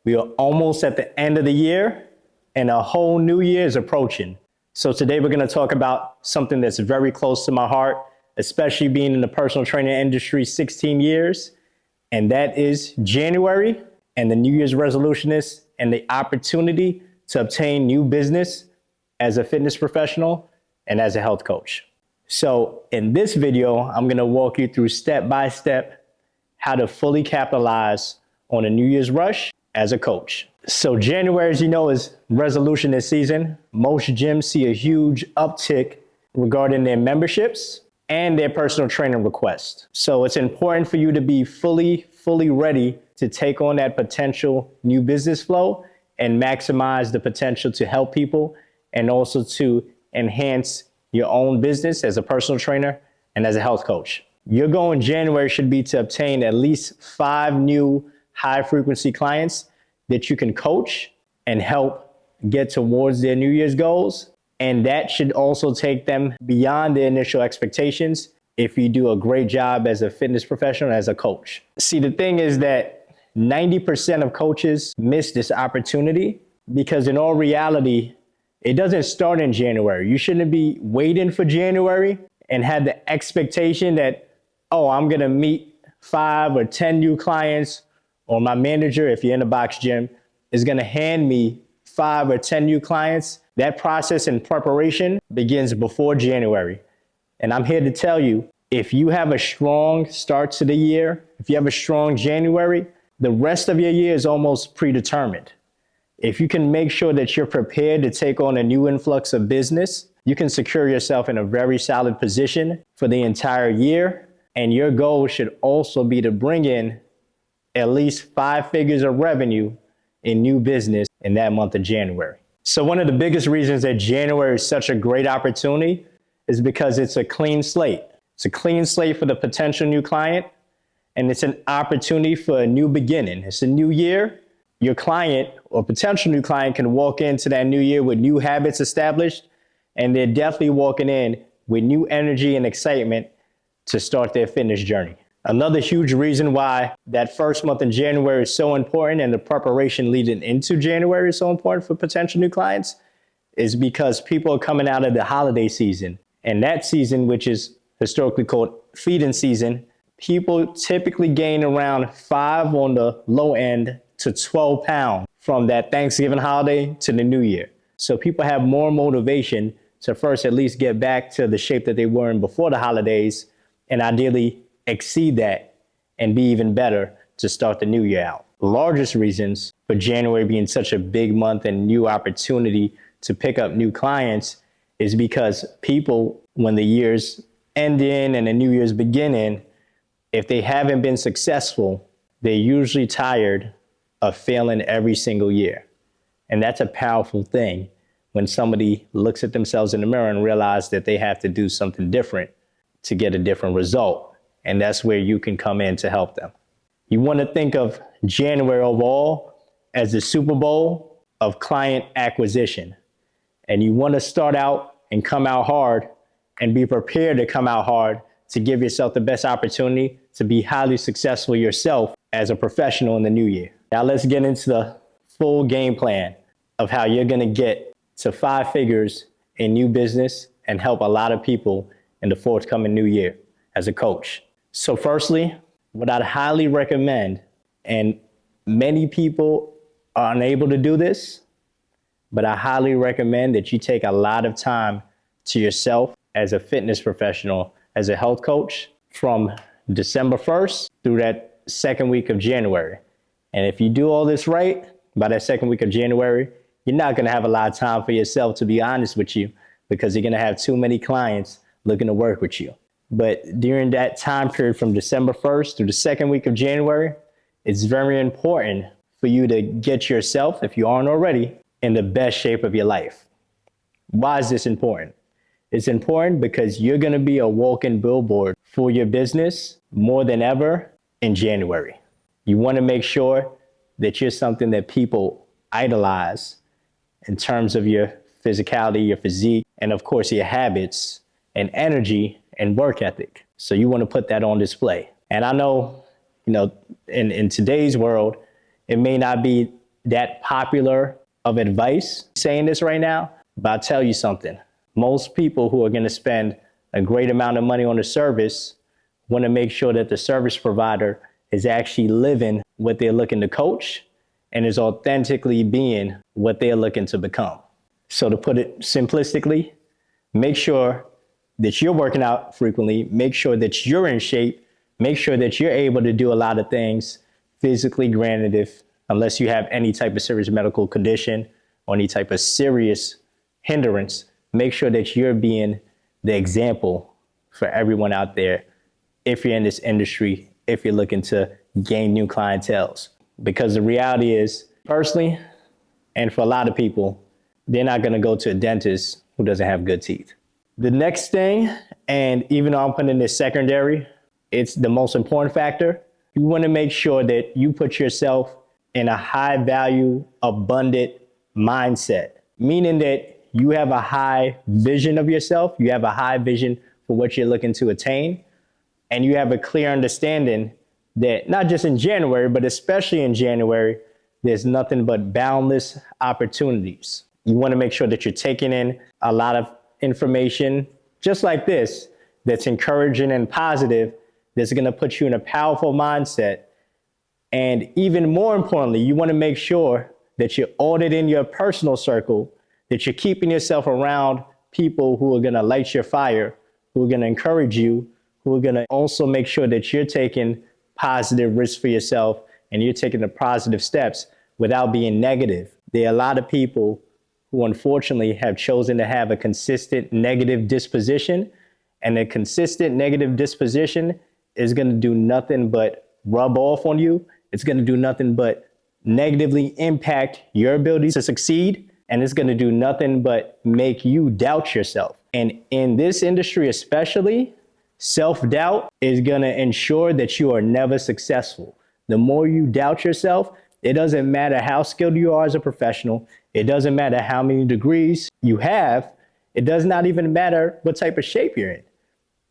We are almost at the end of the year and a whole new year is approaching. So today we're going to talk about something that's very close to my heart, especially being in the personal training industry 16 years. And that is January and the New Year's resolution and the opportunity to obtain new business as a fitness professional and as a health coach. So in this video, I'm going to walk you through step by step how to fully capitalize on a New Year's rush as a coach. So January, as you know, is resolution season. Most gyms see a huge uptick regarding their memberships and their personal training requests. So it's important for you to be fully ready to take on that potential new business flow and maximize the potential to help people and also to enhance your own business as a personal trainer and as a health coach. Your goal in January should be to obtain at least 5 new high frequency clients that you can coach and help get towards their New Year's goals. And that should also take them beyond their initial expectations if you do a great job as a fitness professional, as a coach. See, the thing is that 90% of coaches miss this opportunity because in all reality, it doesn't start in January. You shouldn't be waiting for January and have the expectation that, oh, I'm gonna meet 5 or 10 new clients, or my manager, if you're in a box gym, is gonna hand me 5 or 10 new clients. That process and preparation begins before January. And I'm here to tell you, if you have a strong start to the year, if you have a strong January, the rest of your year is almost predetermined. If you can make sure that you're prepared to take on a new influx of business, you can secure yourself in a very solid position for the entire year. And your goal should also be to bring in at least 5 figures of revenue in new business in that month of January. So one of the biggest reasons that January is such a great opportunity is because it's a clean slate. It's a clean slate for the potential new client, and it's an opportunity for a new beginning. It's a new year. Your client or potential new client can walk into that new year with new habits established, and they're definitely walking in with new energy and excitement to start their fitness journey. Another huge reason why that first month in January is so important and the preparation leading into January is so important for potential new clients is because people are coming out of the holiday season. And that season, which is historically called feeding season, people typically gain around 5 on the low end to 12 pounds from that Thanksgiving holiday to the new year. So people have more motivation to first at least get back to the shape that they were in before the holidays and ideally exceed that and be even better to start the new year out. The largest reasons for January being such a big month and new opportunity to pick up new clients is because people, when the year's ending and the new year's beginning, if they haven't been successful, they're usually tired of failing every single year. And that's a powerful thing when somebody looks at themselves in the mirror and realize that they have to do something different to get a different result. And that's where you can come in to help them. You want to think of January overall as the Super Bowl of client acquisition. And you want to start out and come out hard and be prepared to come out hard to give yourself the best opportunity to be highly successful yourself as a professional in the new year. Now let's get into the full game plan of how you're going to get to 5 figures in new business and help a lot of people in the forthcoming new year as a coach. So firstly, what I'd highly recommend, and many people are unable to do this, but I highly recommend that you take a lot of time to yourself as a fitness professional, as a health coach from December 1st through that second week of January. And if you do all this right, by that second week of January, you're not going to have a lot of time for yourself, to be honest with you, because you're going to have too many clients looking to work with you. But during that time period from December 1st through the second week of January, it's very important for you to get yourself, if you aren't already, in the best shape of your life. Why is this important? It's important because you're going to be a walking billboard for your business more than ever in January. You want to make sure that you're something that people idolize in terms of your physicality, your physique, and of course your habits and energy and work ethic. So you want to put that on display. And I know, in today's world, it may not be that popular of advice saying this right now, but I'll tell you something. Most people who are going to spend a great amount of money on a service want to make sure that the service provider is actually living what they're looking to coach and is authentically being what they're looking to become. So to put it simplistically, make sure that you're working out frequently, make sure that you're in shape, make sure that you're able to do a lot of things physically, granted, if unless you have any type of serious medical condition or any type of serious hindrance, make sure that you're being the example for everyone out there if you're in this industry, if you're looking to gain new clienteles. Because the reality is, personally, and for a lot of people, they're not going to go to a dentist who doesn't have good teeth. The next thing, and even though I'm putting this secondary, it's the most important factor. You want to make sure that you put yourself in a high value, abundant mindset, meaning that you have a high vision of yourself. You have a high vision for what you're looking to attain. And you have a clear understanding that not just in January, but especially in January, there's nothing but boundless opportunities. You want to make sure that you're taking in a lot of information just like this, that's encouraging and positive, that's going to put you in a powerful mindset. And even more importantly, you want to make sure that you're auditing your personal circle, that you're keeping yourself around people who are going to light your fire, who are going to encourage you, who are going to also make sure that you're taking positive risks for yourself and you're taking the positive steps without being negative. There are a lot of people who unfortunately have chosen to have a consistent negative disposition, and a consistent negative disposition is going to do nothing but rub off on you. It's going to do nothing but negatively impact your ability to succeed, and it's going to do nothing but make you doubt yourself. And in this industry especially, self-doubt is going to ensure that you are never successful. The more you doubt yourself, it doesn't matter how skilled you are as a professional. It doesn't matter how many degrees you have. It does not even matter what type of shape you're in.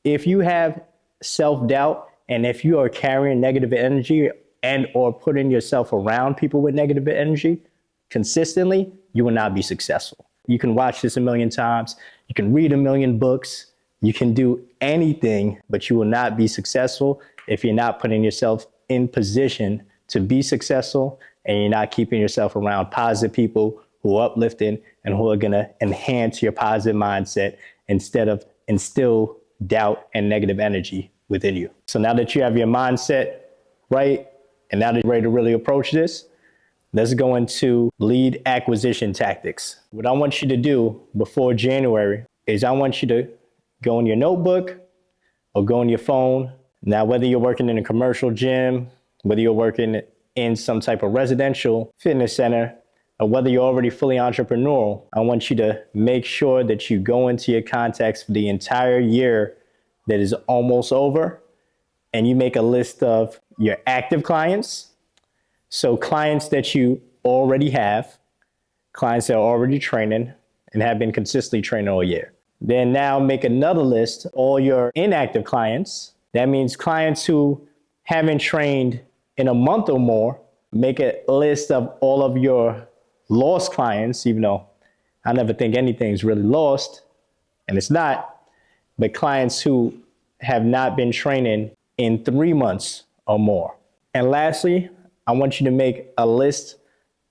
If you have self-doubt and if you are carrying negative energy and or putting yourself around people with negative energy consistently, you will not be successful. You can watch this a million times. You can read a million books. You can do anything, but you will not be successful if you're not putting yourself in position to be successful and you're not keeping yourself around positive people who are uplifting and who are going to enhance your positive mindset instead of instill doubt and negative energy within you. So now that you have your mindset right, and now that you're ready to really approach this, let's go into lead acquisition tactics. What I want you to do before January is I want you to go in your notebook or go on your phone. Now, whether you're working in a commercial gym, whether you're working in some type of residential fitness center, or whether you're already fully entrepreneurial, I want you to make sure that you go into your contacts for the entire year that is almost over, and you make a list of your active clients. So clients that you already have, clients that are already training and have been consistently training all year. Then now make another list, all your inactive clients. That means clients who haven't trained in a month or more. Make a list of all of your lost clients, even though I never think anything's really lost, and it's not, but clients who have not been training in 3 months or more. And lastly, I want you to make a list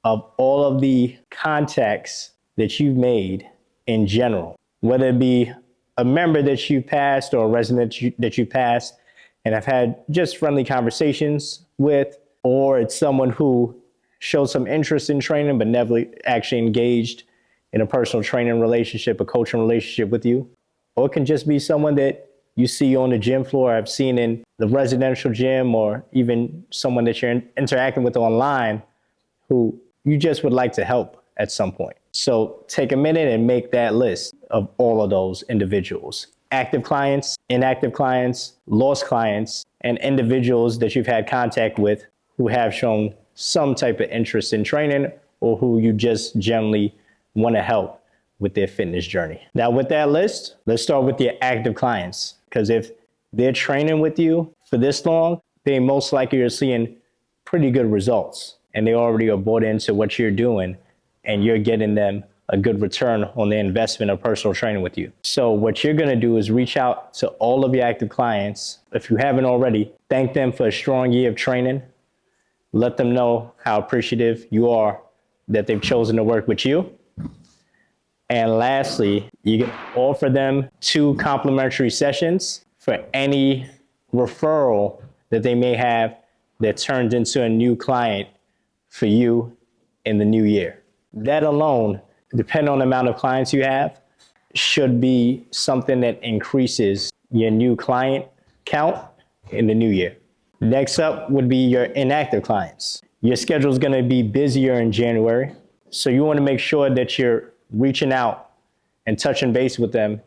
of all of the contacts that you've made in general, whether it be a member that you passed or a resident that you passed and have had just friendly conversations with, or it's someone who showed some interest in training but never actually engaged in a personal training relationship, a coaching relationship with you. Or it can just be someone that you see on the gym floor, I've seen in the residential gym, or even someone that you're interacting with online who you just would like to help at some point. So take a minute and make that list of all of those individuals. Active clients, inactive clients, lost clients, and individuals that you've had contact with who have shown some type of interest in training or who you just generally want to help with their fitness journey. Now with that list, let's start with your active clients, because if they're training with you for this long, they most likely are seeing pretty good results. and they already are bought into what you're doing, and you're getting them a good return on their investment of personal training with you. So what you're gonna do is reach out to all of your active clients. If you haven't already, thank them for a strong year of training. Let them know how appreciative you are that they've chosen to work with you. And lastly, you can offer them 2 complimentary sessions for any referral that they may have that turns into a new client for you in the new year. That alone, depending on the amount of clients you have, should be something that increases your new client count in the new year. Next up would be your inactive clients. Your schedule is going to be busier in January, so you want to make sure that you're reaching out and touching base with them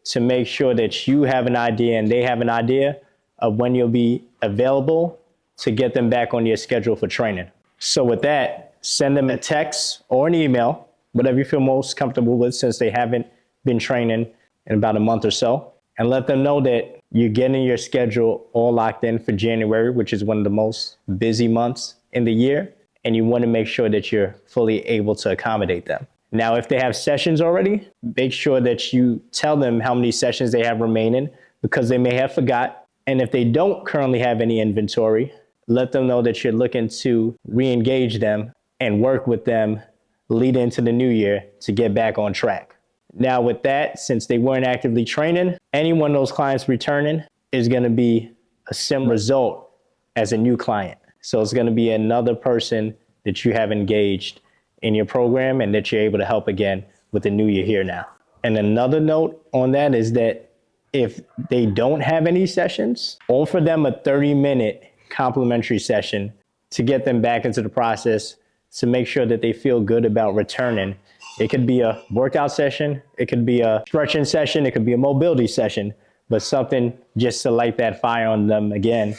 to make sure that you have an idea and they have an idea of when you'll be available to get them back on your schedule for training. So with that, send them a text or an email, whatever you feel most comfortable with, since they haven't been training in about a month or so, and let them know that you're getting your schedule all locked in for January, which is one of the most busy months in the year, and you want to make sure that you're fully able to accommodate them. Now, if they have sessions already, make sure that you tell them how many sessions they have remaining, because they may have forgot. And if they don't currently have any inventory, let them know that you're looking to re-engage them and work with them leading into the new year to get back on track. Now with that, since they weren't actively training, any one of those clients returning is going to be a similar result as a new client. So it's going to be another person that you have engaged in your program and that you're able to help again with the new year here now. And another note on that is that if they don't have any sessions, offer them a 30-minute complimentary session to get them back into the process, to make sure that they feel good about returning. It could be a workout session, it could be a stretching session, it could be a mobility session, but something just to light that fire on them again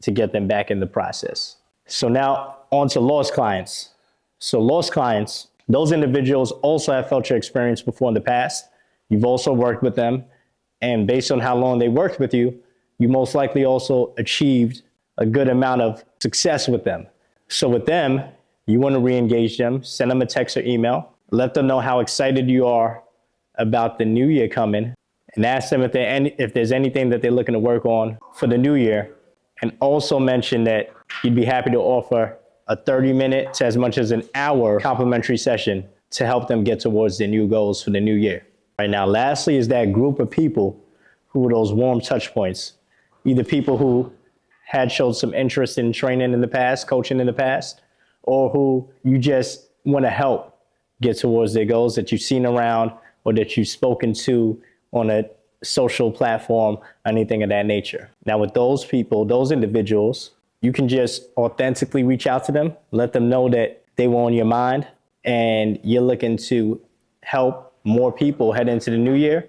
to get them back in the process. So now on to lost clients. So lost clients, those individuals also have felt your experience before in the past. You've also worked with them, and based on how long they worked with you, you most likely also achieved a good amount of success with them. So with them, you want to re-engage them, send them a text or email, let them know how excited you are about the new year coming, and ask them if there's anything that they're looking to work on for the new year. And also mention that you'd be happy to offer a 30-minute to as much as an hour complimentary session to help them get towards their new goals for the new year. Right now, lastly is that group of people who are those warm touch points, either people who had showed some interest in training in the past, coaching in the past, or who you just want to help get towards their goals that you've seen around or that you've spoken to on a social platform, anything of that nature. Now with those people, those individuals, you can just authentically reach out to them, let them know that they were on your mind and you're looking to help more people head into the new year,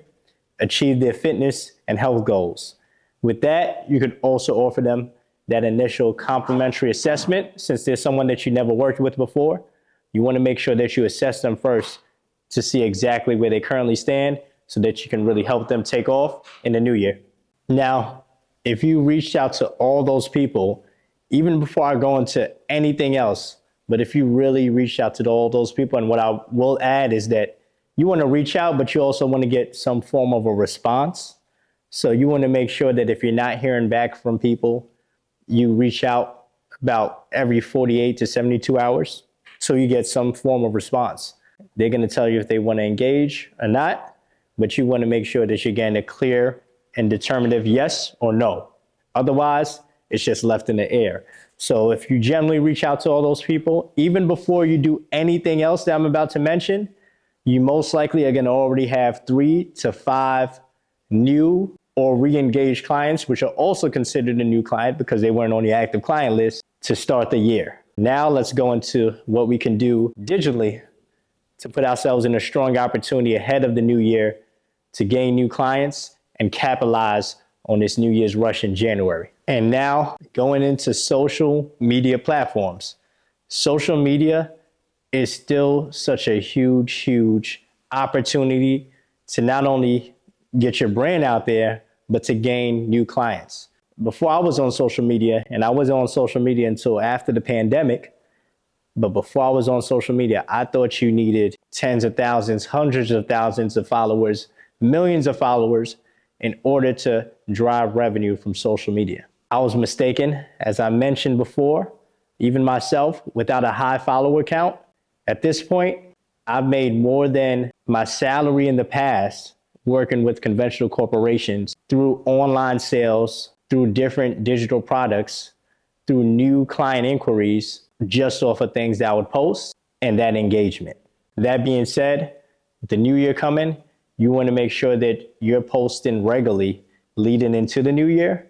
achieve their fitness and health goals. With that, you could also offer them that initial complimentary assessment. Since there's someone that you never worked with before, you want to make sure that you assess them first to see exactly where they currently stand so that you can really help them take off in the new year. Now, if you reached out to all those people, even before I go into anything else, but if you really reached out to all those people, and what I will add is that you want to reach out, but you also want to get some form of a response. So you want to make sure that if you're not hearing back from people, you reach out about every 48 to 72 hours so you get some form of response. They're going to tell you if they want to engage or not, but you want to make sure that you're getting a clear and determinative yes or no. Otherwise, it's just left in the air. So if you generally reach out to all those people, even before you do anything else that I'm about to mention, you most likely are going to already have 3 to 5 new or re-engaged clients, which are also considered a new client because they weren't on the active client list to start the year. Now let's go into what we can do digitally to put ourselves in a strong opportunity ahead of the new year to gain new clients and capitalize on this New Year's rush in January. And now going into social media platforms. Social media is still such a huge opportunity to not only get your brand out there, but to gain new clients. Before I was on social media, and I wasn't on social media until after the pandemic, But before I was on social media, I thought you needed tens of thousands, hundreds of thousands of followers, millions of followers in order to drive revenue from social media. I was mistaken. As I mentioned before, even myself, without a high follower count, at this point, I've made more than my salary in the past working with conventional corporations through online sales, through different digital products, through new client inquiries, just off of things that I would post and that engagement. That being said, with the new year coming, you want to make sure that you're posting regularly leading into the new year,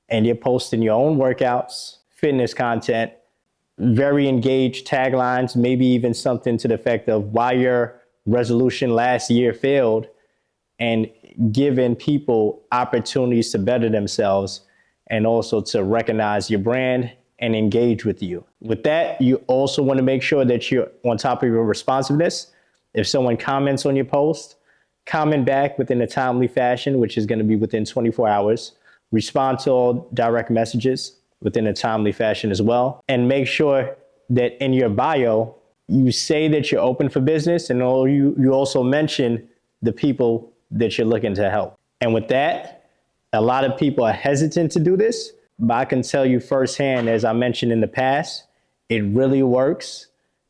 and you're posting your own workouts, fitness content, very engaged taglines, maybe even something to the effect of why your resolution last year failed, and giving people opportunities to better themselves and also to recognize your brand and engage with you. With that, you also want to make sure that you're on top of your responsiveness. If someone comments on your post, comment back within a timely fashion, which is going to be within 24 hours. Respond to all direct messages within a timely fashion as well. And make sure that in your bio, you say that you're open for business, and you also mention the people that you're looking to help. And with that, a lot of people are hesitant to do this, but I can tell you firsthand, as I mentioned in the past, it really works,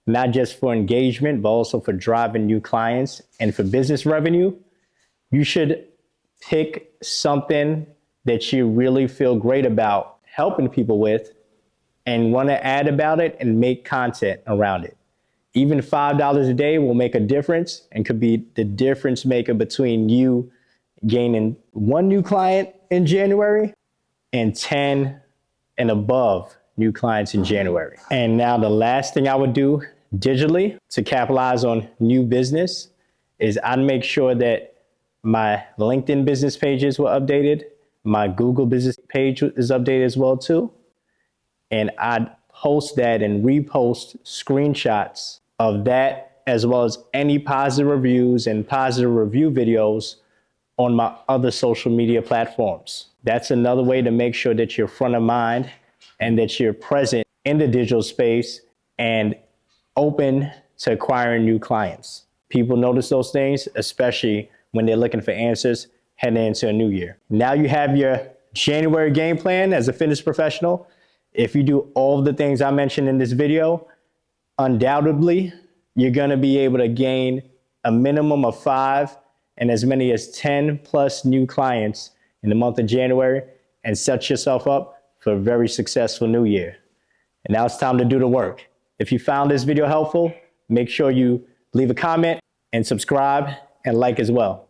not just for engagement, but also for driving new clients and for business revenue. You should pick something that you really feel great about helping people with and want to add about it and make content around it. Even $5 a day will make a difference and could be the difference maker between you gaining 1 new client in January and 10 and above new clients in January. And now the last thing I would do digitally to capitalize on new business is I'd make sure that my LinkedIn business pages were updated. My Google business page is updated as well too. And I'd post that and repost screenshots of that, as well as any positive reviews and positive review videos on my other social media platforms. That's another way to make sure that you're front of mind and that you're present in the digital space and open to acquiring new clients. People notice those things, especially when they're looking for answers heading into a new year. Now you have your January game plan as a fitness professional. If you do all of the things I mentioned in this video, undoubtedly, you're gonna be able to gain a minimum of 5 and as many as 10 plus new clients in the month of January and set yourself up for a very successful new year. And now it's time to do the work. If you found this video helpful, make sure you leave a comment and subscribe and like as well.